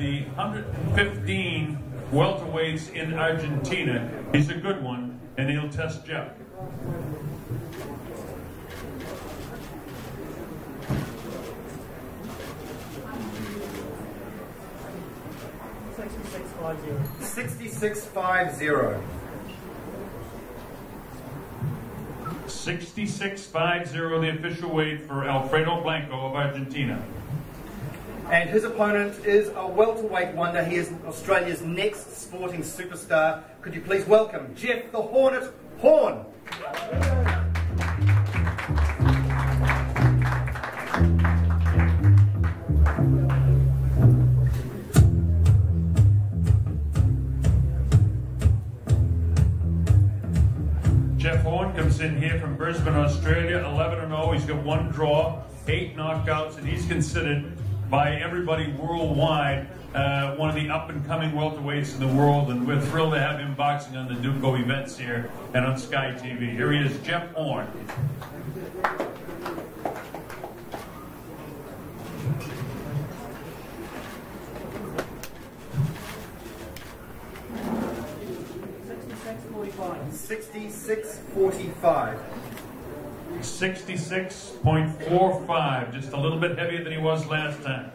the 115 welterweights in Argentina. He's a good one, and he'll test Jeff. $66.50. 66.50, the official weight for Alfredo Blanco of Argentina. And his opponent is a welterweight wonder. He is Australia's next sporting superstar. Could you please welcome Jeff the Hornet Horn? Jeff Horn comes in here from Brisbane, Australia, 11-0. He's got 1 draw, 8 knockouts, and he's considered by everybody worldwide one of the up-and-coming welterweights in the world, and we're thrilled to have him boxing on the Duco events here and on Sky TV. Here he is, Jeff Horn. $66.45. 66.45, just a little bit heavier than he was last time.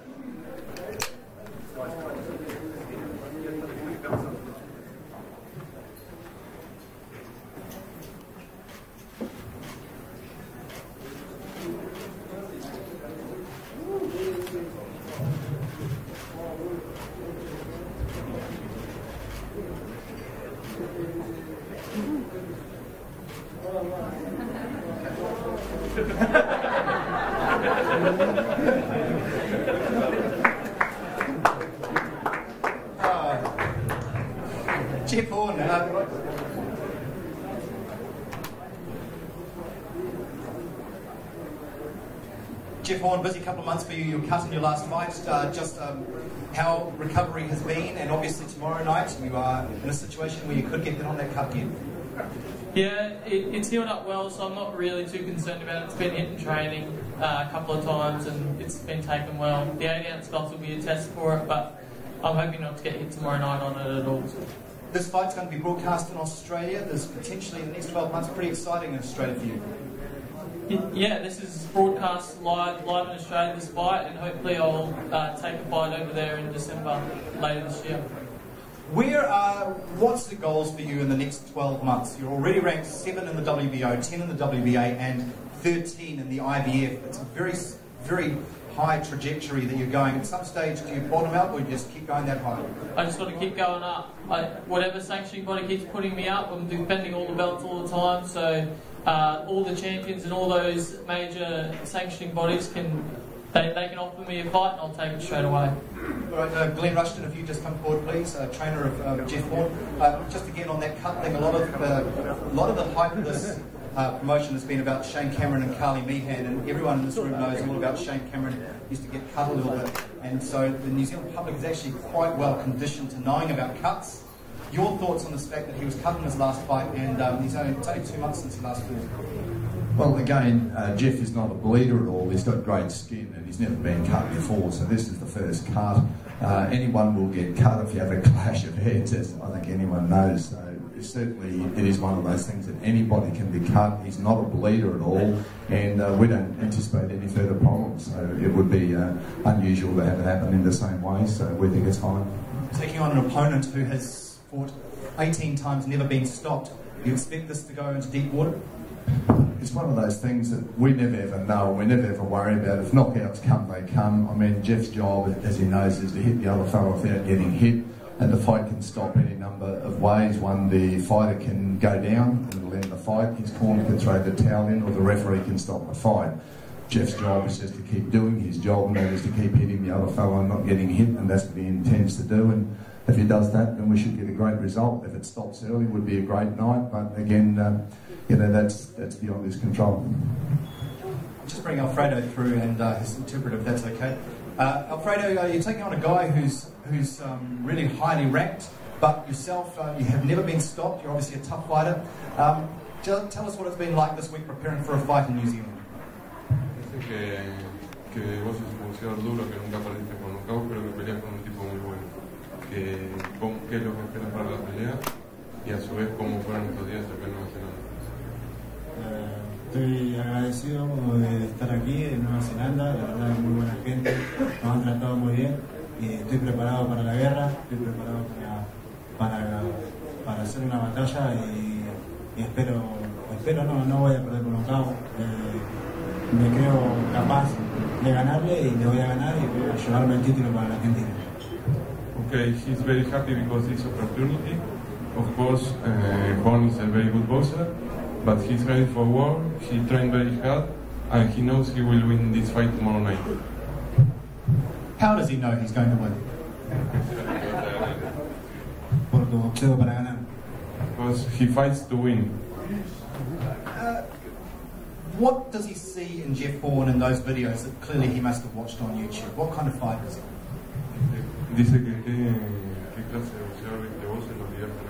Jeff Horn. Jeff Horn, busy couple of months for you. You were cut in your last fight. Just how recovery has been, and obviously tomorrow night you are in a situation where you could get hit on that cut again. Yeah, it's healed up well, so I'm not really too concerned about it. It's been hit in training a couple of times, and it's been taken well. The 8-ounce gloves will be a test for it, but I'm hoping not to get hit tomorrow night on it at all. This fight's going to be broadcast in Australia. There's potentially in the next 12 months pretty exciting in Australia for you. Yeah, this is broadcast live in Australia, this fight, and hopefully I'll take a fight over there in December later this year. What's the goals for you in the next 12 months? You're already ranked 7 in the WBO, 10 in the WBA, and 13 in the IBF. It's a very, very high trajectory that you're going. At some stage, do you bottom out, or you just keep going that high? I just got to keep going up. Whatever sanctioning body keeps putting me up, I'm defending all the belts all the time, so all the champions and all those major sanctioning bodies can offer me a fight, and I'll take it straight away. All right, Glenn Rushton, if you just come forward, please, trainer of Jeff Horn. Just again on that cut thing, a lot of the hype of this promotion has been about Shane Cameron and Carly Meehan, and everyone in this room knows all about Shane Cameron. Used to get cut a little bit, and so the New Zealand public is actually quite well conditioned to knowing about cuts. Your thoughts on this fact that he was cut in his last fight, and it's only 2 months since he last fought? Well, again, Jeff is not a bleeder at all. He's got great skin, and he's never been cut before, so this is the first cut. Anyone will get cut if you have a clash of heads, as I think anyone knows. So certainly it is one of those things that anybody can be cut. He's not a bleeder at all, and we don't anticipate any further problems. So it would be unusual to have it happen in the same way, so we think it's fine. Taking on an opponent who has fought 18 times, never been stopped, do you expect this to go into deep water? It's one of those things that we never ever know, we never ever worry about. If knockouts come, they come. I mean, Jeff's job, as he knows, is to hit the other fellow without getting hit, and the fight can stop any number of ways. One, the fighter can go down and it'll end the fight, his corner can throw the towel in, or the referee can stop the fight. Jeff's job is just to keep doing his job, and that is to keep hitting the other fellow and not getting hit, and that's what he intends to do. And if he does that, then we should get a great result. If it stops early, it would be a great night, but again, you know, that's beyond his control. Just bring Alfredo through and his interpreter, if that's okay. Alfredo, you're taking on a guy who's really highly ranked, but yourself, you have never been stopped. You're obviously a tough fighter. Tell us what it's been like this week preparing for a fight in New Zealand. Que vos es un boxeador duro, que nunca perdiste con knockout, pero que peleas con un tipo muy bueno. qué es lo que esperas para la pelea y a su vez cómo fueron estos días acá en Nueva Zelanda. Estoy agradecido de estar aquí en Nueva Zelanda, la verdad es muy buena gente, nos han tratado muy bien y estoy preparado para la guerra, estoy preparado para hacer una batalla y espero no voy a perder por nocaut, me creo capaz de ganarle y le voy a ganar y voy a llevarme el título para la Argentina. Okay, he's very happy because this opportunity. Of course, Juan is a very good boxer, but he's ready for war. He trained very hard, and he knows he will win this fight tomorrow night. How does he know he's going to win? Porque boxeo para ganar. Because he fights to win. What does he see in Jeff Horn in those videos that clearly he must have watched on YouTube? What kind of fighter is he? Dice que qué clase de boxeador de vos en los videos que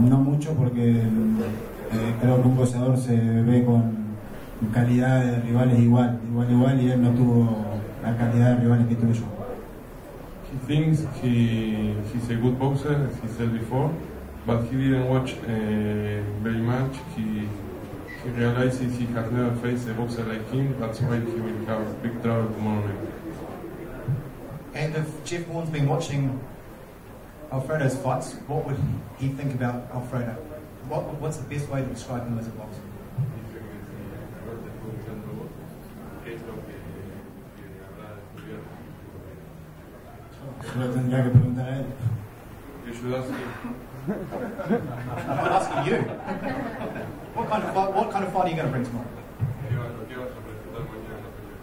No mucho porque creo que un boxeador se ve con calidad de rivales igual y él no tuvo la calidad de rivales que tuve yo. He thinks he's a good boxer, as he said before, but he didn't watch very much. He realizes he has never faced a boxer like him, that's why he will have big trouble tomorrow night. And if Jeff Horn's been watching Alfredo's fights, what would he think about Alfredo? What's the best way to describe him as a boxer? Lo tendría que preguntar a él. You should ask him. I'm not asking you. What kind of fight are you going to bring tomorrow? ¿Qué vas a presentar mañana en la pelea?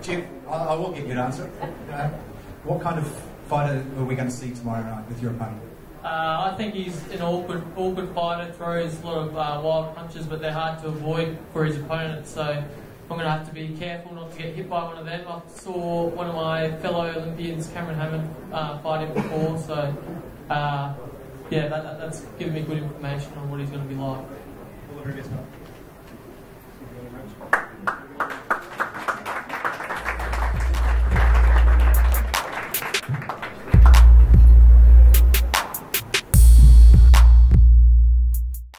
Jeff, I will get you an answer. What kind of fighter are we going to see tomorrow night with your opponent? I think he's an awkward fighter, throws a lot of wild punches, but they're hard to avoid for his opponent, so I'm going to have to be careful not to get hit by one of them. I saw one of my fellow Olympians, Cameron Hammond, fight him before, so yeah, that's given me good information on what he's going to be like. All the very best, mate.